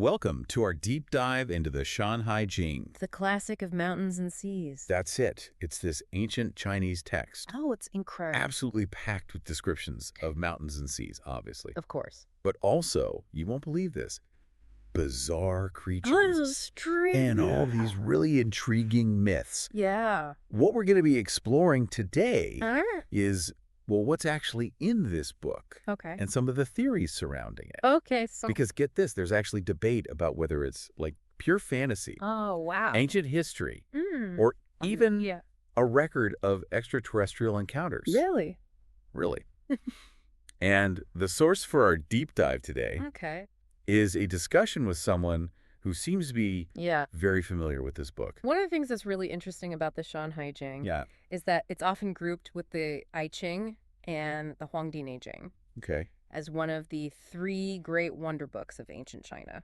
Welcome to our deep dive into the Shanhai Jing. The classic of mountains and seas. That's it. It's this ancient Chinese text. Oh, it's incredible. Absolutely packed with descriptions of mountains and seas, obviously. Of course. But also, you won't believe this, bizarre creatures. Oh, strange. And all these really intriguing myths. Yeah. What we're going to be exploring today is, well, what's actually in this book. Okay. And some of the theories surrounding it. Okay, so... Because get this, there's actually debate about whether it's like pure fantasy, Oh, wow. ancient history, Mm. or even Yeah. a record of extraterrestrial encounters. Really? Really. And the source for our deep dive today Okay. is a discussion with someone who seems to be Yeah. very familiar with this book. One of the things that's really interesting about the Shanhai Jing Yeah. is that it's often grouped with the Ching and the Huangdi Okay. as one of the three great wonder books of ancient China.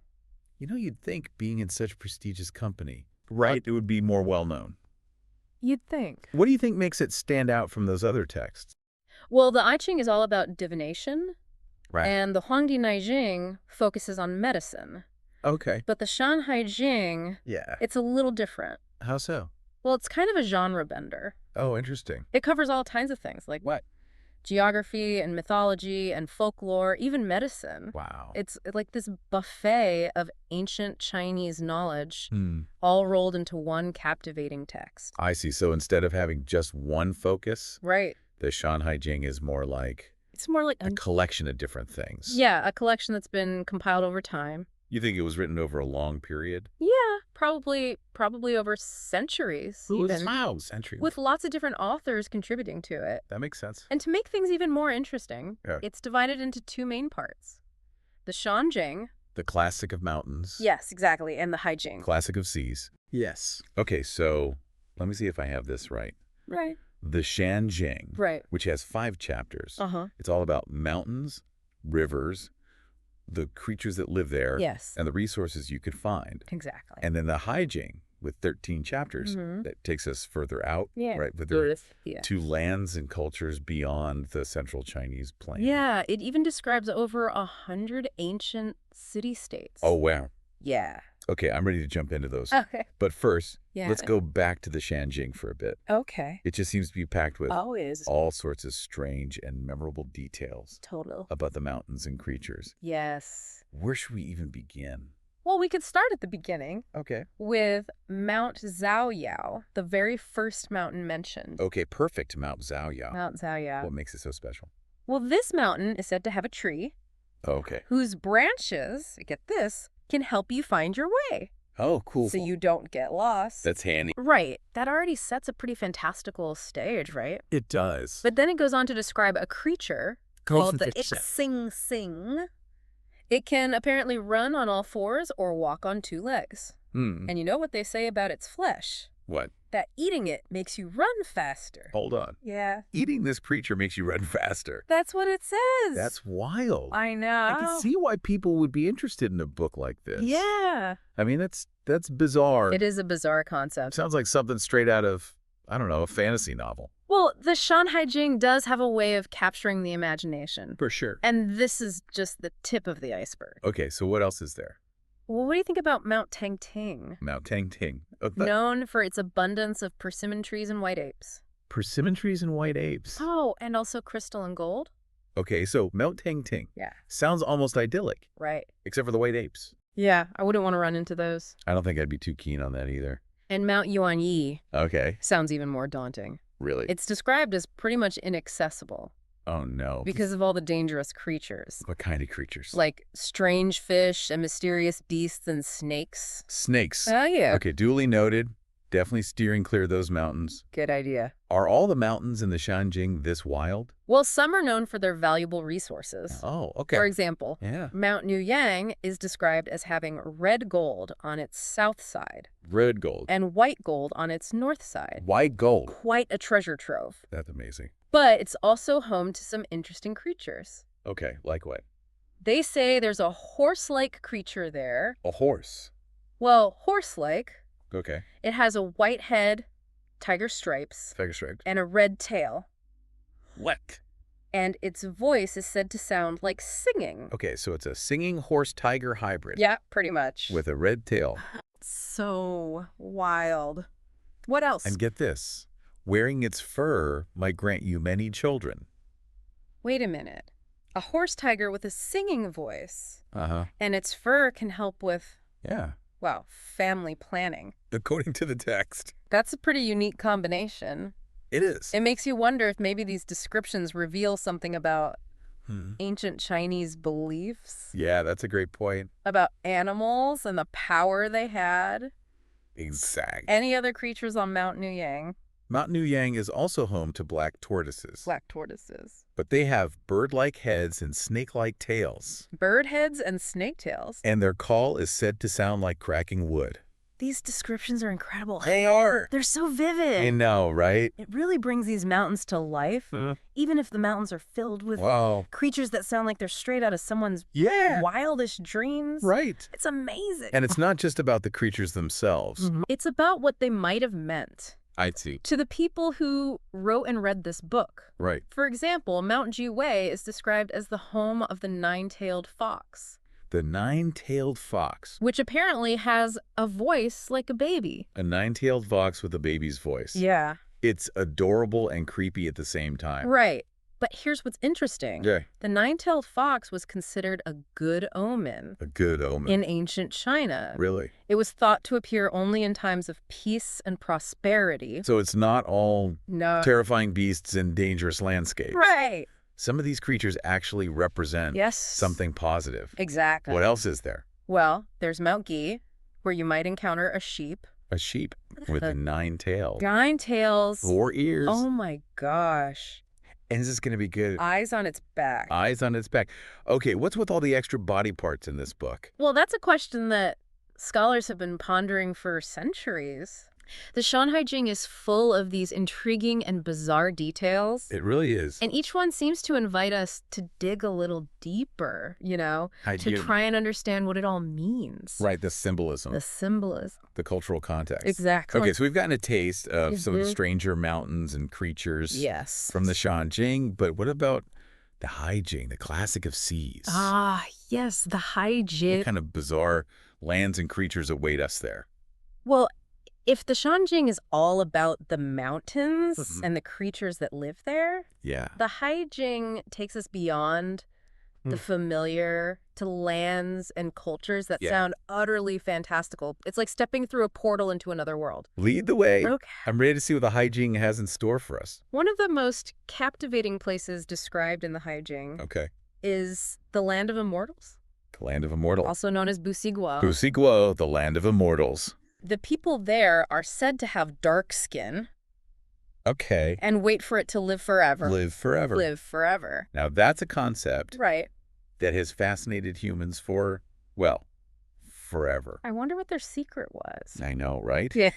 You know, you'd think being in such prestigious company, right, it would be more well-known. You'd think. What do you think makes it stand out from those other texts? Well, the I Ching is all about divination, Right. and the Huangdi Jing focuses on medicine. Okay. But the Shanhai Jing, Yeah. it's a little different. How so? Well, it's kind of a genre bender. Oh, interesting. It covers all kinds of things, like What? geography and mythology and folklore, even medicine. Wow. It's like this buffet of ancient Chinese knowledge, Hmm. all rolled into one captivating text. I see. So instead of having just one focus, Right. the Shanhai Jing is more like It's more like a collection of different things. yeah, a collection that's been compiled over time. You think it was written over a long period? Yeah, probably over centuries, even. Wow, centuries. With lots of different authors contributing to it. That makes sense. And to make things even more interesting, Yeah. it's divided into two main parts. The Shanjing. The classic of mountains. Yes, exactly. And the Haijing. Classic of seas. Yes. Okay, so let me see if I have this right. Right. The Shanjing, Right. which has 5 chapters. Uh-huh. It's all about mountains, rivers, the creatures that live there, Yes. and the resources you could find. Exactly. And then the Haijing with 13 chapters Mhm. that takes us further out, Yeah. right, with Yeah. to lands and cultures beyond the central Chinese plain. Yeah, it even describes over 100 ancient city-states. Oh, wow. Yeah. Okay, I'm ready to jump into those. Okay. But first, Yeah. let's go back to the Shanjing for a bit. Okay. It just seems to be packed with Always. all sorts of strange and memorable details Total. about the mountains and creatures. Yes. Where should we even begin? Well, we could start at the beginning Okay. with Mount Zhaoyao, the very first mountain mentioned. Okay, perfect. Mount Zhaoyao. Mount Zhaoyao. What makes it so special? Well, this mountain is said to have a tree Okay. whose branches, get this, can help you find your way. Oh, cool. So you don't get lost. That's handy. Right. That already sets a pretty fantastical stage, right? It does. But then it goes on to describe a creature called the Ixingxing. It can apparently run on all fours or walk on 2 legs. Hmm. And you know what they say about its flesh? What? That eating it makes you run faster. Hold on. Yeah. Eating this creature makes you run faster. That's what it says. That's wild. I know. I can see why people would be interested in a book like this. Yeah. I mean, that's bizarre. It is a bizarre concept. Sounds like something straight out of, I don't know, a fantasy novel. Well, the Shanhai Jing does have a way of capturing the imagination. For sure. And this is just the tip of the iceberg. Okay, so what else is there? Well, what do you think about Mount Tangting? Mount Tangting. Known for its abundance of persimmon trees and white apes. Persimmon trees and white apes. Oh, and also crystal and gold? Okay, so Mount Tangting. Yeah. Sounds almost idyllic, Right. except for the white apes. Yeah, I wouldn't want to run into those. I don't think I'd be too keen on that either. And Mount Yuanyi Okay, sounds even more daunting. really? It's described as pretty much inaccessible Oh, no. because of all the dangerous creatures. What kind of creatures? Like strange fish and mysterious beasts and snakes. Snakes. Oh, yeah. Okay, duly noted. Definitely steering clear of those mountains. Good idea. Are all the mountains in the Shanjing this wild? Well, some are known for their valuable resources. Oh, okay. For example, Yeah. Mount Nuyang is described as having red gold on its south side Red gold. and white gold on its north side. White gold. Quite a treasure trove. That's amazing. But it's also home to some interesting creatures. Okay, like what? They say there's a horse-like creature there. A horse. Well, horse-like. Okay. It has a white head, tiger stripes, Tiger striped. and a red tail. What? And its voice is said to sound like singing. Okay, so it's a singing horse-tiger hybrid. Yeah, pretty much. With a red tail. So wild. What else? And get this. Wearing its fur might grant you many children. Wait a minute. A horse tiger with a singing voice. Uh-huh. And its fur can help with, Yeah. well, family planning. According to the text. That's a pretty unique combination. It is. It makes you wonder if maybe these descriptions reveal something about ancient Chinese beliefs. Yeah, that's a great point. About animals and the power they had. Exactly. Any other creatures on Mount Nuyang? Mount Nuyang is also home to black tortoises. Black tortoises. But they have bird-like heads and snake-like tails. Bird heads and snake tails. And their call is said to sound like cracking wood. These descriptions are incredible. They are. They're so vivid. I know, right? It really brings these mountains to life, even if the mountains are filled with creatures that sound like they're straight out of someone's wildest dreams. Right. It's amazing. And it's not just about the creatures themselves. It's about what they might have meant. I see. To the people who wrote and read this book. Right. For example, Mount Jiwei is described as the home of the nine-tailed fox. The nine-tailed fox. Which apparently has a voice like a baby. A nine-tailed fox with a baby's voice. Yeah. It's adorable and creepy at the same time. Right. But here's what's interesting. Yeah. The nine-tailed fox was considered a good omen. A good omen. In ancient China. Really? It was thought to appear only in times of peace and prosperity. So it's not all terrifying beasts and dangerous landscapes. Right. Some of these creatures actually represent something positive. Exactly. What else is there? Well, there's Mount Gi, where you might encounter a sheep. A sheep with 9 tails. 9 tails. 4 ears. Oh my gosh. And this is going to be good. Eyes on its back. Eyes on its back. Okay, what's with all the extra body parts in this book? Well, that's a question that scholars have been pondering for centuries. The Shanhai Jing is full of these intriguing and bizarre details. It really is. And each one seems to invite us to dig a little deeper, to try and understand what it all means. Right, the symbolism. The symbolism. The cultural context. Exactly. Okay, so we've gotten a taste of some stranger mountains and creatures from the Shanjing, but what about the Haijing, the classic of seas? Ah, yes, the Haijing. What kind of bizarre lands and creatures await us there? Well, if the Shanjing is all about the mountains and the creatures that live there, the Haijing takes us beyond the familiar to lands and cultures that sound utterly fantastical. It's like stepping through a portal into another world. Lead the way. Okay. I'm ready to see what the Haijing has in store for us. One of the most captivating places described in the Haijing is the Land of Immortals. The Land of Immortals. Also known as Busigua. Busigua, the Land of Immortals. The people there are said to have dark skin. Okay. And wait for it to live forever. Live forever. Live forever. Now, that's a concept that has fascinated humans for, well, forever. I wonder what their secret was. I know, right? Yeah.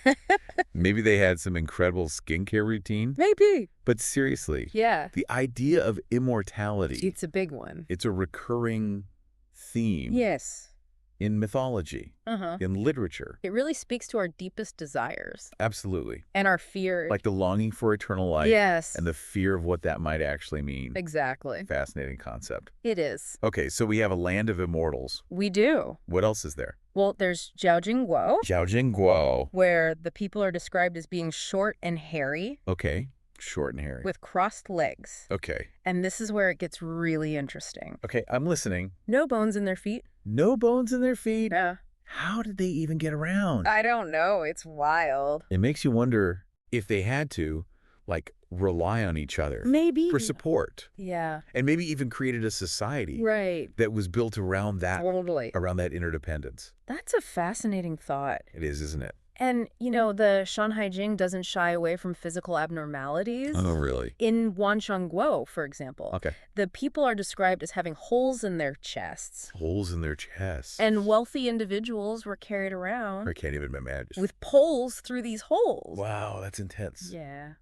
Maybe they had some incredible skincare routine. Maybe. But seriously. Yeah. The idea of immortality. It's a big one. It's a recurring theme. Yes. In mythology, in literature. It really speaks to our deepest desires. Absolutely. And our fear. Like the longing for eternal life. Yes. And the fear of what that might actually mean. Exactly. Fascinating concept. It is. Okay, so we have a Land of Immortals. We do. What else is there? Well, there's Jiaojingguo. Jiaojingguo. Where the people are described as being short and hairy. Okay. Short and hairy. With crossed legs. Okay. And this is where it gets really interesting. Okay, I'm listening. No bones in their feet. No bones in their feet? Yeah. How did they even get around? I don't know. It's wild. It makes you wonder if they had to, like, rely on each other. Maybe. For support. Yeah. And maybe even created a society. Right. That was built around that. Totally. Around that interdependence. That's a fascinating thought. It is, isn't it? And, the Shanhai Jing doesn't shy away from physical abnormalities. Oh, really? In Wanshangguo, for example, the people are described as having holes in their chests. Holes in their chests. And wealthy individuals were carried around. I can't even imagine. With poles through these holes. Wow, that's intense. Yeah.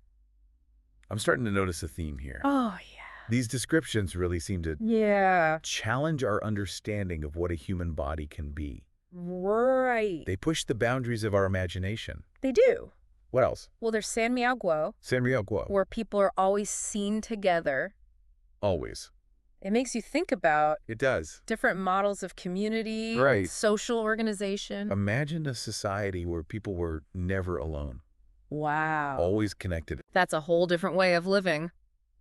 I'm starting to notice a theme here. Oh, yeah. These descriptions really seem to challenge our understanding of what a human body can be. Right. They push the boundaries of our imagination. They do. What else? Well, there's Sanmiaoguo. Sanmiaoguo. Where people are always seen together. Always. It makes you think about It does. different models of community, Right. social organization. Imagine a society where people were never alone. Wow. Always connected. That's a whole different way of living.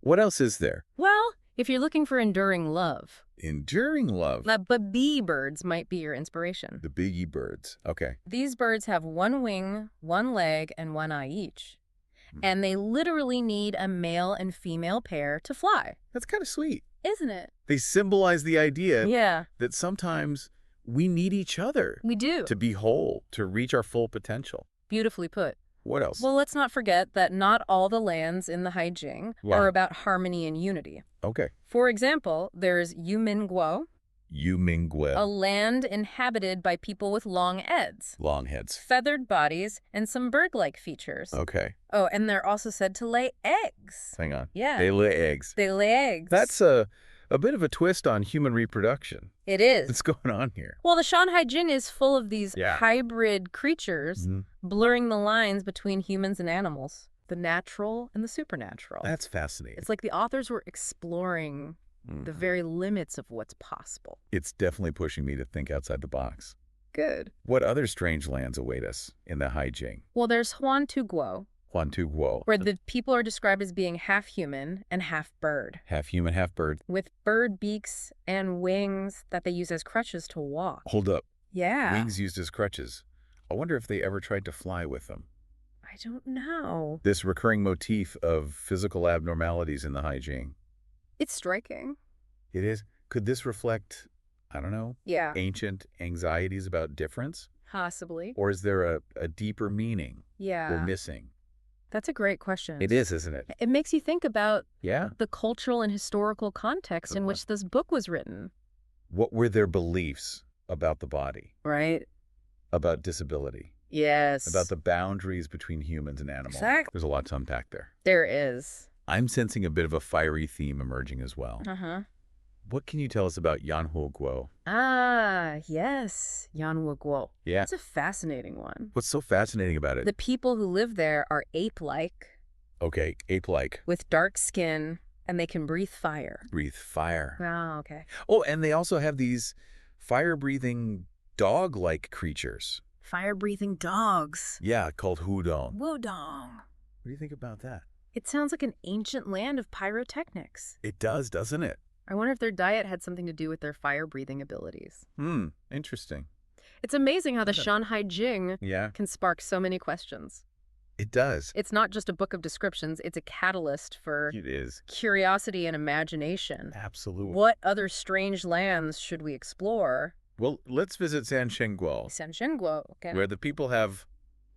What else is there? Well, if you're looking for enduring love. Enduring love. But bee birds might be your inspiration. The biggie birds. Okay. These birds have one wing, one leg, and one eye each. And they literally need a male and female pair to fly. That's kind of sweet. Isn't it? They symbolize the idea that sometimes we need each other. We do. To be whole, to reach our full potential. Beautifully put. What else? Well, let's not forget that not all the lands in the Haijing are about harmony and unity. Okay. For example, there's Yumingguo, Yumingguo. a land inhabited by people with long heads, feathered bodies, and some bird-like features. Okay. Oh, and they're also said to lay eggs. Hang on. Yeah. They lay eggs. They lay eggs. That's a bit of a twist on human reproduction. It is. What's going on here? Well, the Shanhai Jing is full of these hybrid creatures, blurring the lines between humans and animals. The natural and the supernatural. That's fascinating. It's like the authors were exploring the very limits of what's possible. It's definitely pushing me to think outside the box. Good. What other strange lands await us in the Haijing? Well, there's Huangdi, where the people are described as being half human and half bird. Half human, half bird. With bird beaks and wings that they use as crutches to walk. Hold up. Yeah. Wings used as crutches. I wonder if they ever tried to fly with them. I don't know. This recurring motif of physical abnormalities in the Haijing. It's striking. It is. Could this reflect, I don't know, ancient anxieties about difference? Possibly. Or is there a deeper meaning we're missing? That's a great question. It is, isn't it? It makes you think about the cultural and historical context in which this book was written. What were their beliefs about the body? Right. About disability? Yes. About the boundaries between humans and animals? Exactly. There's a lot to unpack there. There is. I'm sensing a bit of a fiery theme emerging as well. Uh-huh. What can you tell us about Yanhuo? Ah, yes. Yanhuo. Yeah. It's a fascinating one. What's so fascinating about it? The people who live there are ape-like. Okay, ape-like. With dark skin, and they can breathe fire. Breathe fire. Oh, okay. Oh, and they also have these fire-breathing dog-like creatures. Fire-breathing dogs. Yeah, called Wudong. Wudong. What do you think about that? It sounds like an ancient land of pyrotechnics. It does, doesn't it? I wonder if their diet had something to do with their fire-breathing abilities. Interesting. It's amazing how the Shanhai Jing can spark so many questions. It does. It's not just a book of descriptions. It's a catalyst for curiosity and imagination. Absolutely. What other strange lands should we explore? Well, let's visit Shanjing. Okay. Where the people have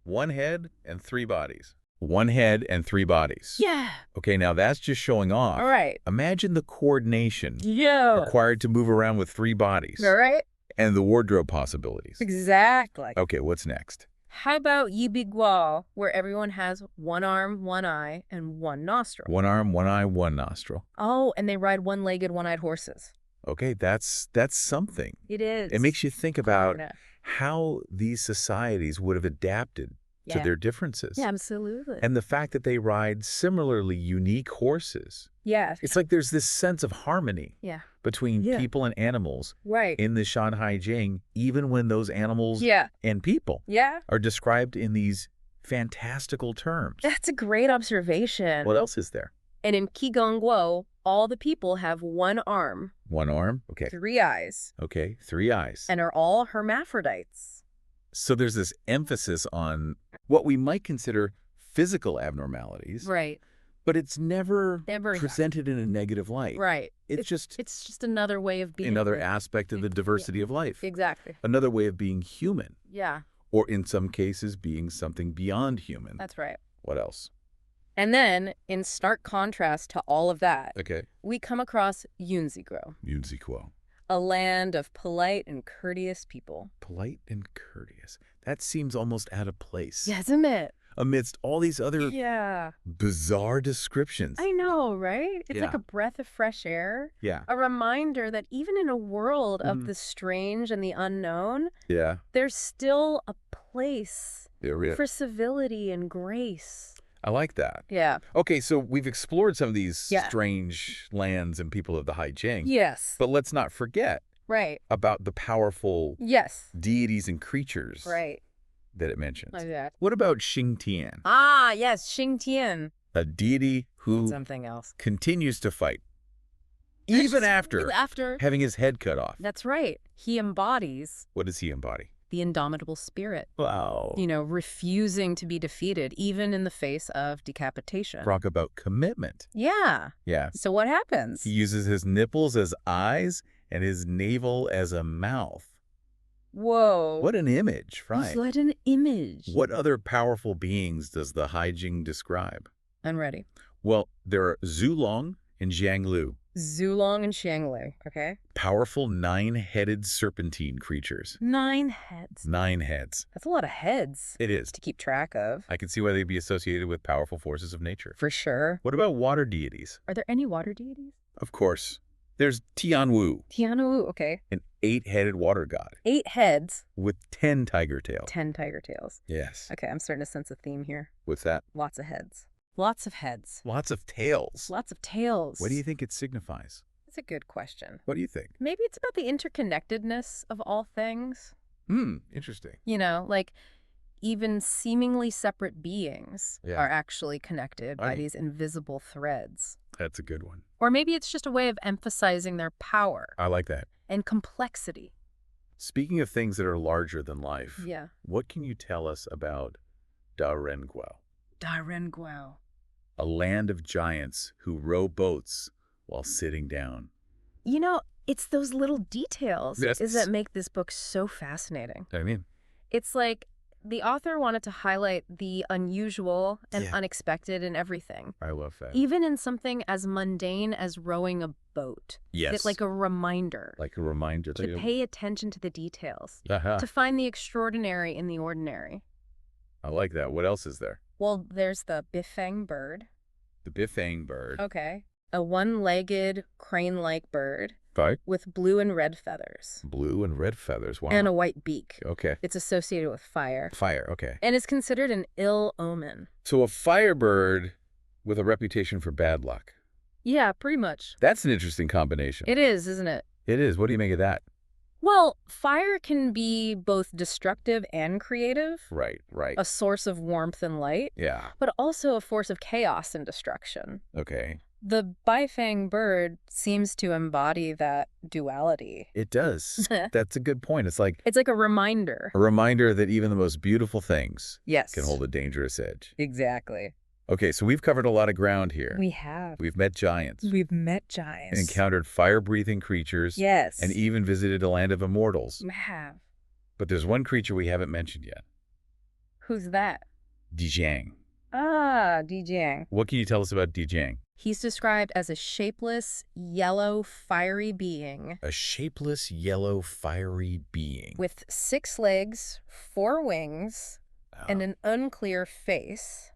one head and three bodies. One head and three bodies. Yeah. Okay, now that's just showing off. All right. Imagine the coordination required to move around with three bodies. All right. And the wardrobe possibilities. Exactly. Okay, what's next? How about Yibiguo, where everyone has one arm, one eye, and one nostril? One arm, one eye, one nostril. Oh, and they ride one-legged, one-eyed horses. Okay, that's something. It is. It makes you think about how these societies would have adapted to their differences. Yeah, absolutely. And the fact that they ride similarly unique horses. Yeah. It's like there's this sense of harmony between people and animals in the Shanhai Jing, even when those animals and people are described in these fantastical terms. That's a great observation. What else is there? And in Qigongguo, all the people have one arm. One arm? Okay. Three eyes. Okay, three eyes. And are all hermaphrodites. So there's this emphasis on what we might consider physical abnormalities. Right. But it's never presented in a negative light. Right. It's just another way of being. Another aspect of the diversity of life. Exactly. Another way of being human. Yeah. Or in some cases, being something beyond human. That's right. What else? And then, in stark contrast to all of that, we come across Yunziguo. A land of polite and courteous people. Polite and courteous. That seems almost out of place. Yeah, isn't it? Amidst all these other bizarre descriptions. I know, right? It's like a breath of fresh air. Yeah. A reminder that even in a world of the strange and the unknown, there's still a place for civility and grace. I like that. Yeah. Okay, so we've explored some of these strange lands and people of the Haijing. Yes. But let's not forget about the powerful deities and creatures that it mentions. Like that. What about Xingtian? Ah, yes, Xingtian. A deity who something else continues to fight. Even after having his head cut off. That's right. He embodies... What does he embody? The indomitable spirit. Wow. You know, refusing to be defeated, even in the face of decapitation. Talk about commitment. Yeah. Yeah. So what happens? He uses his nipples as eyes and his navel as a mouth. Whoa. What an image, right? What an image. What other powerful beings does the Haijing describe? I'm ready. Well, there are Zulong and Jianglu. Zulong and Xianglu, okay. Powerful 9-headed serpentine creatures. 9 heads. 9 heads. That's a lot of heads. It is. To keep track of. I can see why they'd be associated with powerful forces of nature. For sure. What about water deities? Are there any water deities? Of course. There's Tianwu. Tianwu, okay. An 8-headed water god. 8 heads. With 10 tiger tails. 10 tiger tails. Yes. Okay, I'm starting to sense a theme here. What's that? Lots of heads. Lots of heads. Lots of tails. Lots of tails. What do you think it signifies? That's a good question. What do you think? Maybe it's about the interconnectedness of all things. Interesting. You know, like even seemingly separate beings are actually connected by these invisible threads. That's a good one. Or maybe it's just a way of emphasizing their power. I like that. And complexity. Speaking of things that are larger than life, what can you tell us about Darenguo? Darenguo. A land of giants who row boats while sitting down. You know, it's those little details that make this book so fascinating. I mean, it's like the author wanted to highlight the unusual and unexpected in everything. I love that. Even in something as mundane as rowing a boat. Yes. It's like a reminder. Like a reminder. To pay attention to the details. To find the extraordinary in the ordinary. I like that. What else is there? Well, there's the bifang bird. The bifang bird. Okay. A one-legged, crane-like bird. Right. With blue and red feathers. Blue and red feathers. Wow. And a white beak. Okay. It's associated with fire. Fire, okay. And is considered an ill omen. So a firebird with a reputation for bad luck. Yeah, pretty much. That's an interesting combination. It is, isn't it? It is. What do you make of that? Well, fire can be both destructive and creative. Right, right. A source of warmth and light. Yeah. But also a force of chaos and destruction. Okay. The bifang bird seems to embody that duality. It does. That's a good point. It's like a reminder. A reminder that even the most beautiful things can hold a dangerous edge. Exactly. Okay, so we've covered a lot of ground here. We have. We've met giants. We've met giants. Encountered fire-breathing creatures. Yes. And even visited a land of immortals. We have. But there's one creature we haven't mentioned yet. Who's that? Haijing. Ah, Haijing. What can you tell us about Haijing? He's described as a shapeless, yellow, fiery being. A shapeless, yellow, fiery being. With 6 legs, 4 wings, and an unclear face.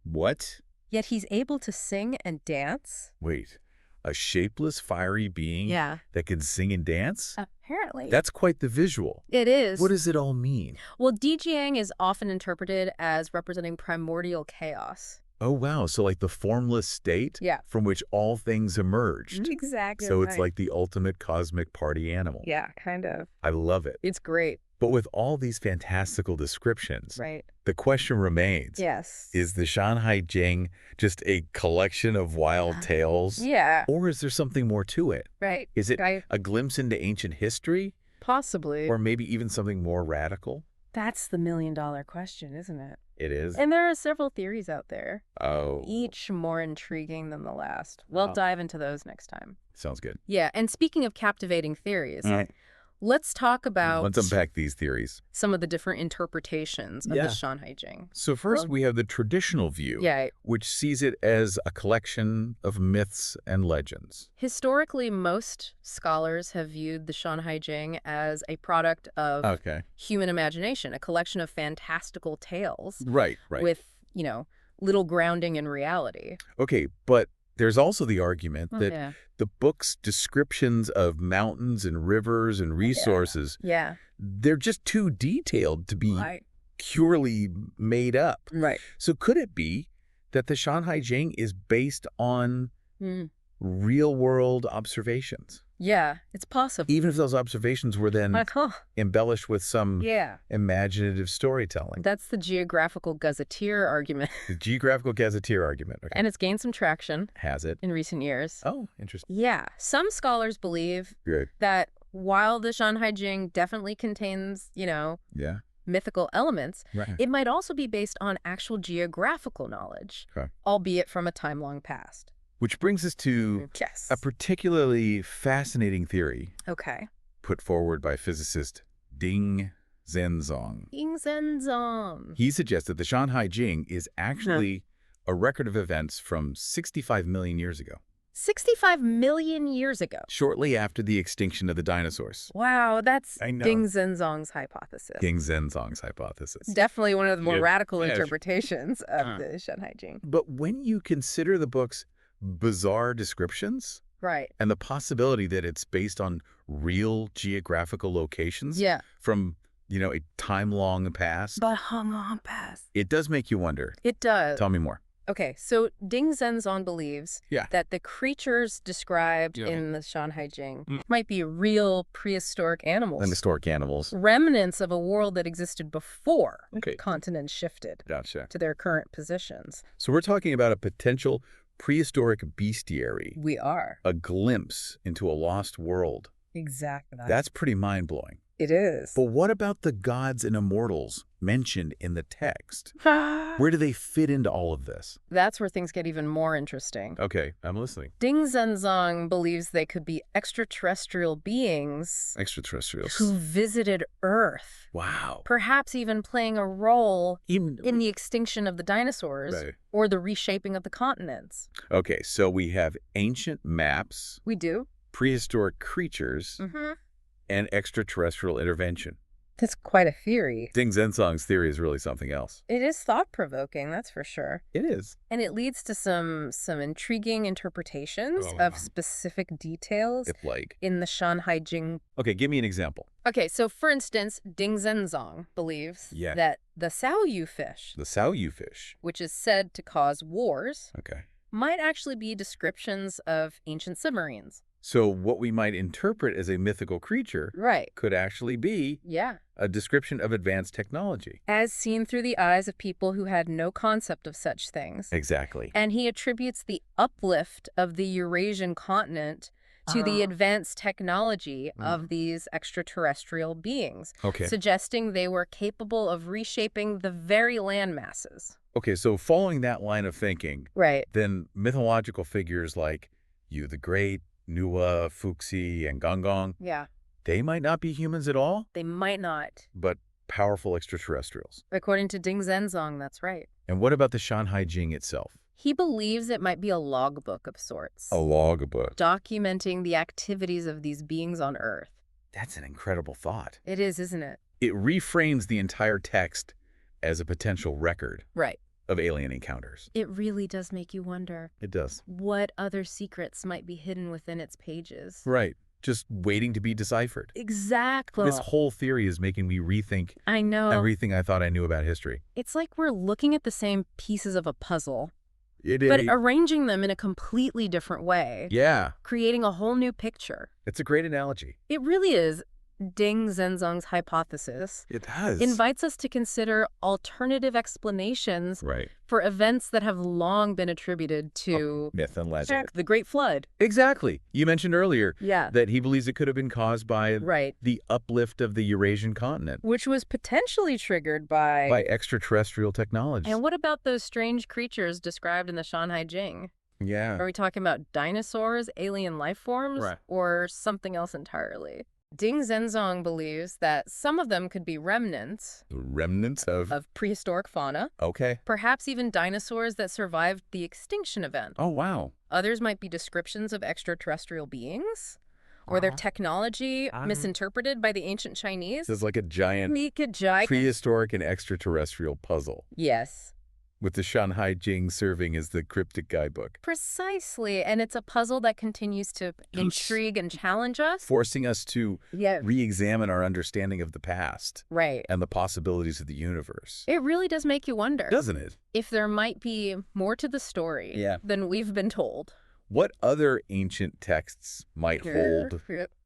What? Yet he's able to sing and dance. Wait, a shapeless, fiery being that can sing and dance? Apparently. That's quite the visual. It is. What does it all mean? Well, Haijing is often interpreted as representing primordial chaos. Oh, wow. So like the formless state from which all things emerged. Exactly. So it's like the ultimate cosmic party animal. Yeah, kind of. I love it. It's great. But with all these fantastical descriptions, the question remains, is the Shanhai Jing just a collection of wild tales? Yeah. Or is there something more to it? Right. Is it a glimpse into ancient history? Possibly. Or maybe even something more radical? That's the million-dollar question, isn't it? It is. And there are several theories out there. Oh. Each more intriguing than the last. We'll dive into those next time. Sounds good. Yeah, and speaking of captivating theories, let's talk about... Let's unpack these theories. Some of the different interpretations of the Shanhai Jing. So first we have the traditional view, which sees it as a collection of myths and legends. Historically, most scholars have viewed the Shanhai Jing as a product of human imagination, a collection of fantastical tales. Right. With, you know, little grounding in reality. Okay, but there's also the argument that the book's descriptions of mountains and rivers and resources, they're just too detailed to be purely made up. Right. So could it be that the Shanhai Jing is based on real-world observations? Yeah, it's possible. Even if those observations were then embellished with some imaginative storytelling. That's the geographical gazetteer argument. The geographical gazetteer argument. Okay. And it's gained some traction. Has it? In recent years. Oh, interesting. Yeah. Some scholars believe that while the Shanhai Jing definitely contains, mythical elements, it might also be based on actual geographical knowledge, albeit from a time long past. Which brings us to a particularly fascinating theory put forward by physicist Ixingxing. He suggests that the Shanhai Jing is actually a record of events from 65 million years ago. 65 million years ago. Shortly after the extinction of the dinosaurs. Wow, that's Ixingxing's hypothesis. Ixingxing's hypothesis. Definitely one of the more radical interpretations of the Shanhai Jing. But when you consider the book's bizarre descriptions, and the possibility that it's based on real geographical locations from, a time-long past. It does make you wonder. It does. Tell me more. Okay, so Ixingxing believes that the creatures described in the Shanhai Jing might be real prehistoric animals. Prehistoric animals. Remnants of a world that existed before continents shifted to their current positions. So we're talking about a potential prehistoric bestiary. We are. A glimpse into a lost world. Exactly. That's pretty mind-blowing. It is. But what about the gods and immortals mentioned in the text? Where do they fit into all of this? That's where things get even more interesting. Okay, I'm listening. Ixingxing believes they could be extraterrestrial beings. Extraterrestrials. Who visited Earth. Wow. Perhaps even playing a role in the extinction of the dinosaurs or the reshaping of the continents. Okay, so we have ancient maps. We do. Prehistoric creatures. And extraterrestrial intervention. That's quite a theory. Ixingxing's theory is really something else. It is thought-provoking, that's for sure. It is. And it leads to some intriguing interpretations of specific details in the Shanhai Jing. Okay, give me an example. Okay, so for instance, Ixingxing believes that the Xiaoyu fish, which is said to cause wars, might actually be descriptions of ancient submarines. So what we might interpret as a mythical creature could actually be a description of advanced technology. As seen through the eyes of people who had no concept of such things. Exactly. And he attributes the uplift of the Eurasian continent to the advanced technology of these extraterrestrial beings, suggesting they were capable of reshaping the very land masses. Okay, so following that line of thinking, then mythological figures like Yu the Great, Nuwa, Fuxi, and Gongong, they might not be humans at all? They might not. But powerful extraterrestrials. According to Ixingxing, that's right. And what about the Shanhai Jing itself? He believes it might be a logbook of sorts. A logbook. Documenting the activities of these beings on Earth. That's an incredible thought. It is, isn't it? It reframes the entire text as a potential record. Of alien encounters. It really does make you wonder. It does. What other secrets might be hidden within its pages? Right. Just waiting to be deciphered. Exactly. This whole theory is making me rethink everything I thought I knew about history. It's like we're looking at the same pieces of a puzzle. It is. But arranging them in a completely different way. Yeah. Creating a whole new picture. It's a great analogy. It really is. Ixingxing's hypothesis invites us to consider alternative explanations for events that have long been attributed to myth and legend. The Great Flood. Exactly. You mentioned earlier that he believes it could have been caused by the uplift of the Eurasian continent. Which was potentially triggered by extraterrestrial technology. And what about those strange creatures described in the Shanhai Jing? Yeah. Are we talking about dinosaurs, alien life forms, or something else entirely? Ixingxing believes that some of them could be remnants. Remnants of prehistoric fauna. Okay. Perhaps even dinosaurs that survived the extinction event. Oh, wow. Others might be descriptions of extraterrestrial beings. Or their technology misinterpreted by the ancient Chinese. This is like a giant prehistoric and extraterrestrial puzzle. Yes. With the Shanhai Jing serving as the cryptic guidebook. Precisely. And it's a puzzle that continues to intrigue and challenge us. Forcing us to re-examine our understanding of the past. Right. And the possibilities of the universe. It really does make you wonder. Doesn't it? If there might be more to the story than we've been told. What other ancient texts might hold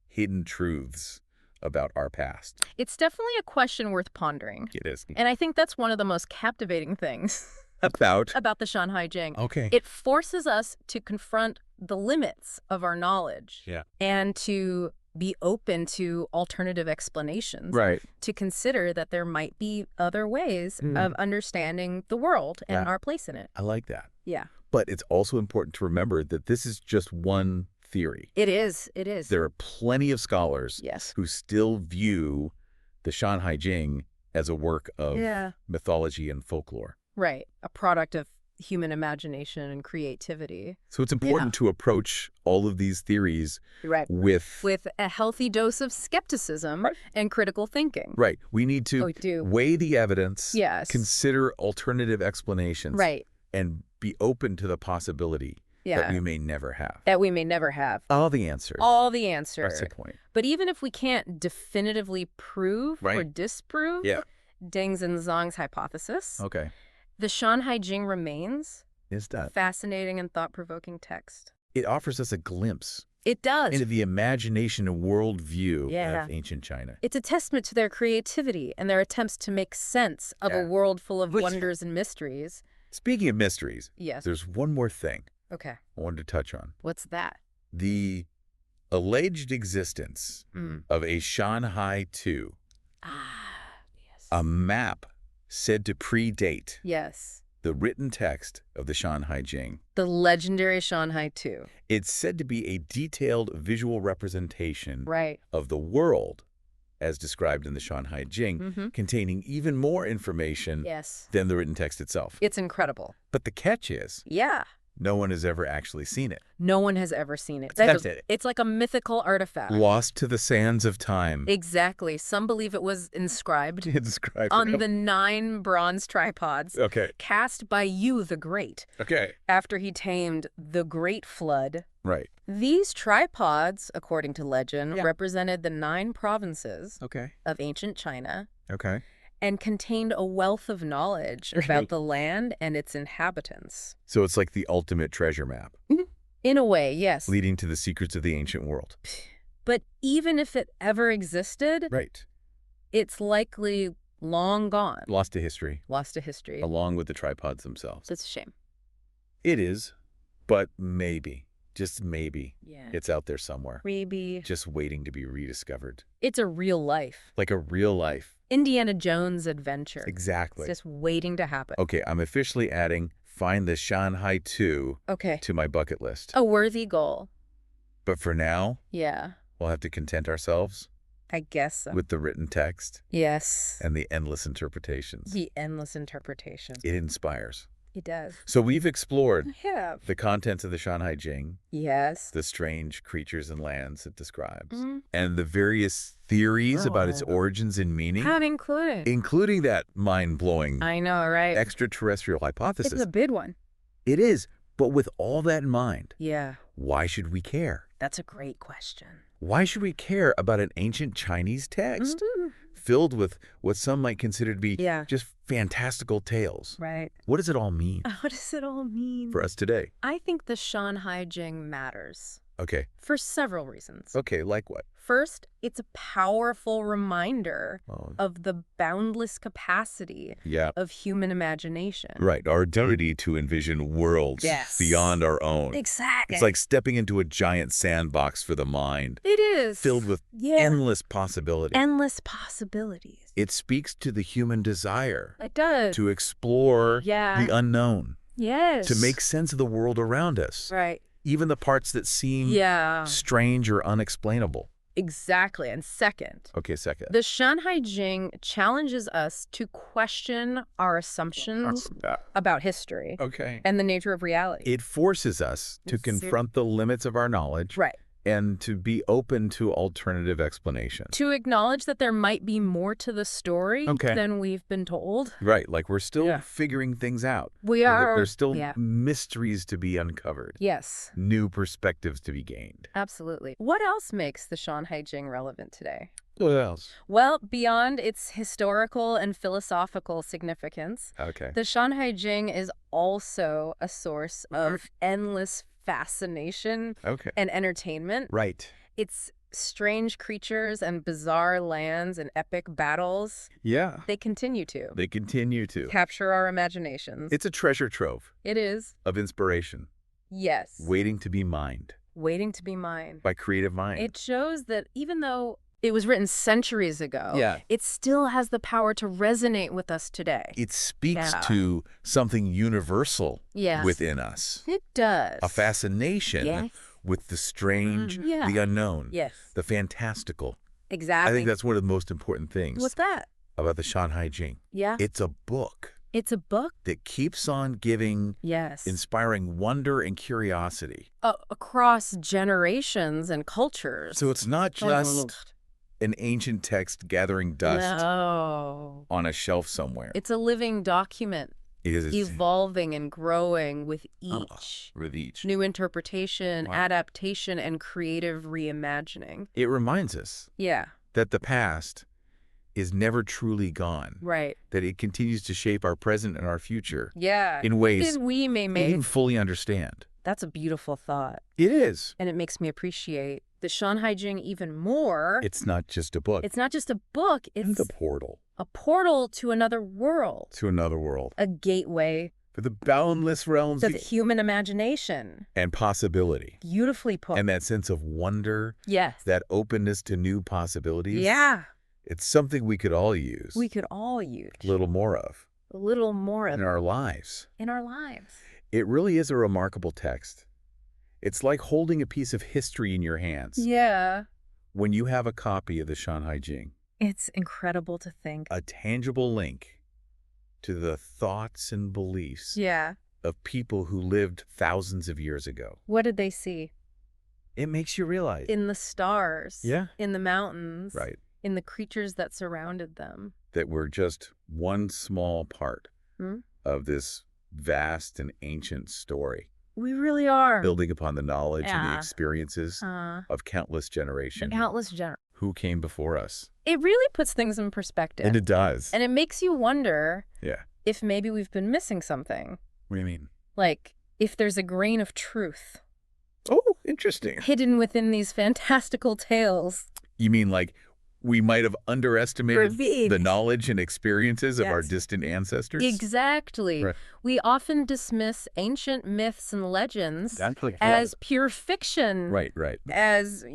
hidden truths about our past? It's definitely a question worth pondering. It is. And I think that's one of the most captivating things about the Shanhai Jing. Okay. It forces us to confront the limits of our knowledge. Yeah. And to be open to alternative explanations. Right. To consider that there might be other ways of understanding the world and our place in it. I like that. Yeah. But it's also important to remember that this is just one theory. It is. It is. There are plenty of scholars who still view the Shanhai Jing as a work of mythology and folklore. Right. A product of human imagination and creativity. So it's important to approach all of these theories with a healthy dose of skepticism and critical thinking. Right. We need to weigh the evidence, consider alternative explanations, and be open to the possibility that we may never have. That we may never have. All the answers. All the answers. That's the point. But even if we can't definitively prove or disprove Ding's and Zhang's hypothesis, the Shanhai Jing remains fascinating and thought-provoking text. It offers us a glimpse. It does. Into the imagination and worldview of ancient China. It's a testament to their creativity and their attempts to make sense of a world full of wonders and mysteries. Speaking of mysteries, there's one more thing I wanted to touch on. What's that? The alleged existence of a Shanhai II. A map said to predate the written text of the Shanhai Jing. The legendary Shanhai II. It's said to be a detailed visual representation of the world as described in the Shanhai Jing, containing even more information than the written text itself. It's incredible. But the catch is, no one has ever actually seen it. No one has ever seen it. It's like a mythical artifact. Lost to the sands of time. Exactly. Some believe it was inscribed on the 9 bronze tripods cast by Yu the Great after he tamed the Great Flood. Right. These tripods, according to legend, represented the 9 provinces of ancient China and contained a wealth of knowledge about the land and its inhabitants. So it's like the ultimate treasure map. In a way, yes. Leading to the secrets of the ancient world. But even if it ever existed, it's likely long gone. Lost to history. Lost to history. Along with the tripods themselves. That's a shame. It is, but maybe. Just maybe. It's out there somewhere. Maybe. Just waiting to be rediscovered. It's a real life. Like a real life. Indiana Jones adventure. Exactly. It's just waiting to happen. Okay, I'm officially adding find the Shanhai II to my bucket list. A worthy goal. But for now, we'll have to content ourselves. I guess so. With the written text. Yes. And the endless interpretations. The endless interpretations. It inspires. It does. So we've explored the contents of the Shanhai Jing. Yes. The strange creatures and lands it describes. And the various theories about its origins and meaning. How included? Including that mind-blowing I know, right? extraterrestrial hypothesis. It's a big one. It is. But with all that in mind, yeah, why should we care? That's a great question. Why should we care about an ancient Chinese text filled with what some might consider to be just fantastical tales? Right. What does it all mean? What does it all mean? For us today? I think the Shanhai Jing matters. Okay. For several reasons. Okay, like what? First, it's a powerful reminder of the boundless capacity of human imagination. Right, our ability to envision worlds beyond our own. Exactly. It's like stepping into a giant sandbox for the mind. It is. Filled with endless possibilities. Endless possibilities. It speaks to the human desire. It does. To explore the unknown. Yes. To make sense of the world around us. Right. Even the parts that seem strange or unexplainable. Exactly. And second. Okay, second. The Shanhai Jing challenges us to question our assumptions about history and the nature of reality. It forces us to confront the limits of our knowledge And to be open to alternative explanations. To acknowledge that there might be more to the story than we've been told. Right, like we're still figuring things out. We are. There's still mysteries to be uncovered. Yes. New perspectives to be gained. Absolutely. What else makes the Shanhai Jing relevant today? What else? Well, beyond its historical and philosophical significance, the Shanhai Jing is also a source of endless fascination and entertainment. Right. Its strange creatures and bizarre lands and epic battles. Yeah. They continue to. They continue to. Capture our imaginations. It's a treasure trove. It is. Of inspiration. Yes. Waiting to be mined. Waiting to be mined. By creative minds. It shows that even though it was written centuries ago, it still has the power to resonate with us today. It speaks to something universal within us. It does. A fascination with the strange, the unknown, the fantastical. Exactly. I think that's one of the most important things. What's that? About the Shanhai Jing. Yeah. It's a book. It's a book that keeps on giving, inspiring wonder and curiosity. Across generations and cultures. So it's not just an ancient text gathering dust on a shelf somewhere. It's a living document. It is evolving and growing with each new interpretation, adaptation, and creative reimagining. It reminds us that the past is never truly gone. Right. That it continues to shape our present and our future. Yeah. In ways we may even fully understand. That's a beautiful thought. It is. And it makes me appreciate the Shanhai Jing even more. It's not just a book. It's not just a book. It's a portal. A portal to another world. To another world. A gateway. For the boundless realms of human imagination. And possibility. Beautifully put. And that sense of wonder. Yes. That openness to new possibilities. Yeah. It's something we could all use. We could all use. A little more of. A little more of. In our lives. In our lives. It really is a remarkable text. It's like holding a piece of history in your hands. Yeah. When you have a copy of the Shanhai Jing. It's incredible to think. A tangible link to the thoughts and beliefs of people who lived thousands of years ago. What did they see? It makes you realize. In the stars. Yeah. In the mountains. Right. In the creatures that surrounded them. That we're just one small part of this vast and ancient story. We really are. Building upon the knowledge and the experiences of countless generations. Who came before us. It really puts things in perspective. And it does. And it makes you wonder if maybe we've been missing something. What do you mean? Like, if there's a grain of truth. Oh, interesting. Hidden within these fantastical tales. You mean like we might have underestimated the knowledge and experiences of our distant ancestors? Exactly. Right. We often dismiss ancient myths and legends as pure fiction. Right. As,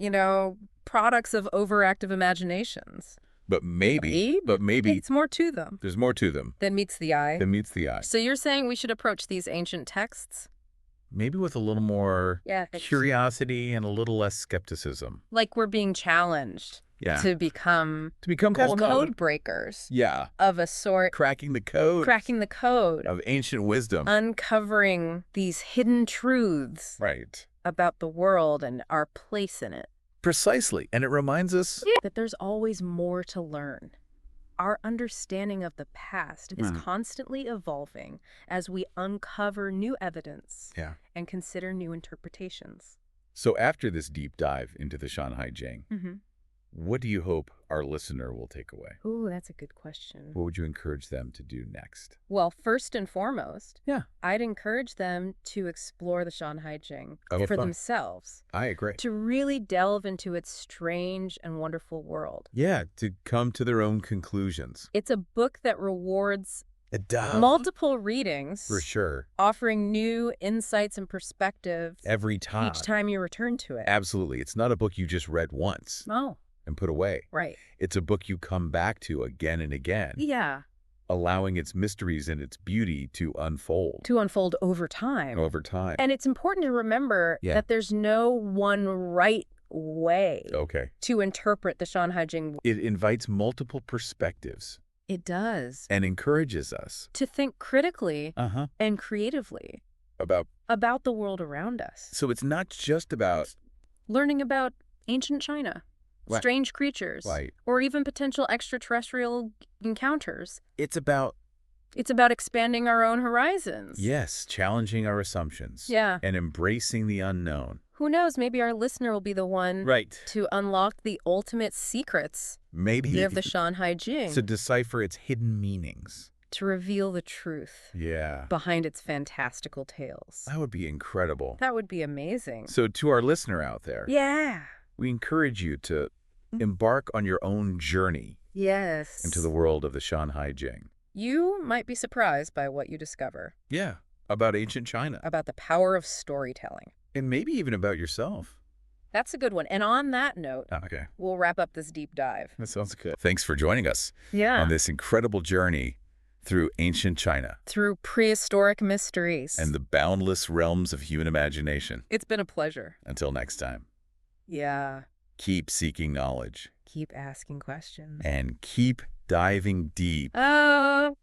products of overactive imaginations. But maybe it's more to them. There's more to them. Than meets the eye. So you're saying we should approach these ancient texts? Maybe with a little more curiosity and a little less skepticism. Like we're being challenged. To become code breakers. Yeah. Of a sort. Cracking the code. Of ancient wisdom. Uncovering these hidden truths. Right. About the world and our place in it. Precisely. And it reminds us that there's always more to learn. Our understanding of the past is constantly evolving as we uncover new evidence and consider new interpretations. So after this deep dive into the Shanhai Jing, what do you hope our listener will take away? Ooh, that's a good question. What would you encourage them to do next? Well, first and foremost, I'd encourage them to explore the Shanhai Jing for themselves. I agree. To really delve into its strange and wonderful world. Yeah, to come to their own conclusions. It's a book that rewards multiple readings. For sure. Offering new insights and perspectives. Every time. Each time you return to it. Absolutely. It's not a book you just read once. No. And put away. Right. It's a book you come back to again and again. Yeah. Allowing its mysteries and its beauty to unfold. To unfold over time. And it's important to remember that there's no one right way to interpret the Shanhai Jing. It invites multiple perspectives. It does. And encourages us. To think critically and creatively. About the world around us. So it's not just about learning about ancient China, strange creatures, or even potential extraterrestrial encounters. It's about expanding our own horizons. Yes, challenging our assumptions. Yeah. And embracing the unknown. Who knows, maybe our listener will be the one to unlock the ultimate secrets of the Shanhai Jing. To decipher its hidden meanings. To reveal the truth behind its fantastical tales. That would be incredible. That would be amazing. So to our listener out there, we encourage you to embark on your own journey into the world of the Shanhai Jing. You might be surprised by what you discover. Yeah, about ancient China. About the power of storytelling. And maybe even about yourself. That's a good one. And on that note, we'll wrap up this deep dive. That sounds good. Thanks for joining us on this incredible journey through ancient China. Through prehistoric mysteries. And the boundless realms of human imagination. It's been a pleasure. Until next time. Yeah. Keep seeking knowledge. Keep asking questions. And keep diving deep. Oh.